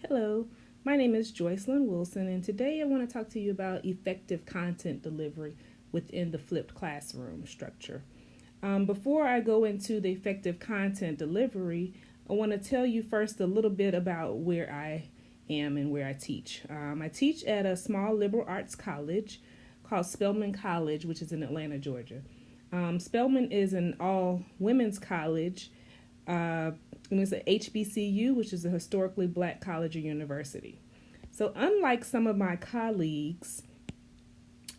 Hello, my name is Joycelyn Wilson, and today I want to talk to you about effective content delivery within the flipped classroom structure. Before I go into the effective content delivery, I want to tell you first a little bit about where I am and where I teach. I teach at a small liberal arts college called Spelman College, which is in Atlanta, Georgia. Spelman is an all-women's college. And it's a HBCU, which is a historically black college or university. So unlike some of my colleagues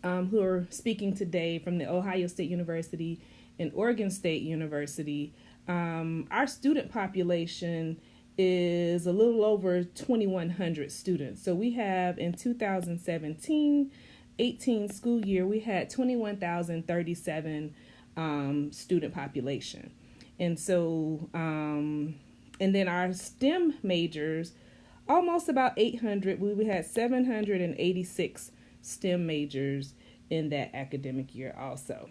who are speaking today from the Ohio State University and Oregon State University, our student population is a little over 2,100 students. So we have in 2017-18 school year, we had 21,037 student population. And so, and then our STEM majors, almost about 800. We had 786 STEM majors in that academic year also.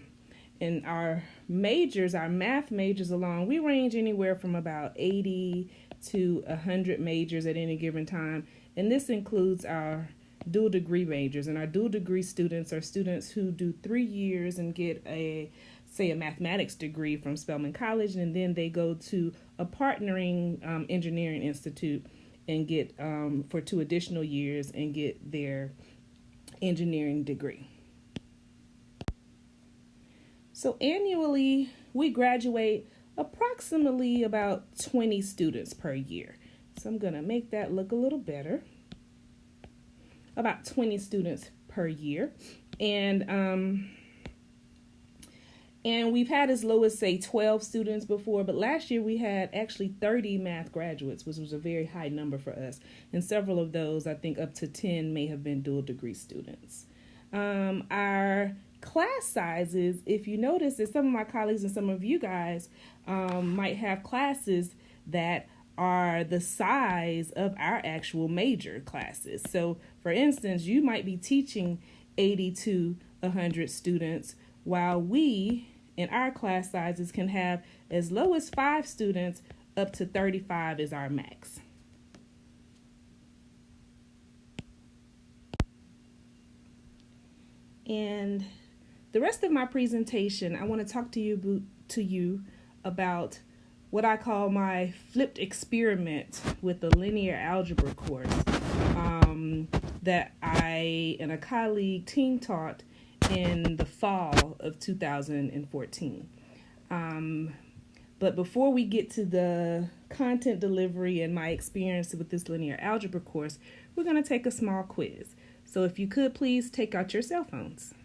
And our majors, our math majors alone, we range anywhere from about 80 to 100 majors at any given time. And this includes our dual degree majors. And our dual degree students are students who do 3 years and get a mathematics degree from Spelman College, and then they go to a partnering engineering institute and get for 2 additional years and get their engineering degree. So annually, we graduate approximately about 20 students per year. So I'm going to make that look a little better. About 20 students per year. And we've had as low as, say, 12 students before, but last year we had actually 30 math graduates, which was a very high number for us. And several of those, I think up to 10, may have been dual degree students. Our class sizes, if you notice that some of my colleagues and some of you guys might have classes that are the size of our actual major classes. So, for instance, you might be teaching 80 to 100 students, while we, in our class sizes, can have as low as 5 students up to 35 is our max. And the rest of my presentation, I want to talk to you about what I call my flipped experiment with the linear algebra course that I and a colleague team taught in the fall of 2014. But before we get to the content delivery and my experience with this linear algebra course, we're going to take a small quiz. So if you could please take out your cell phones.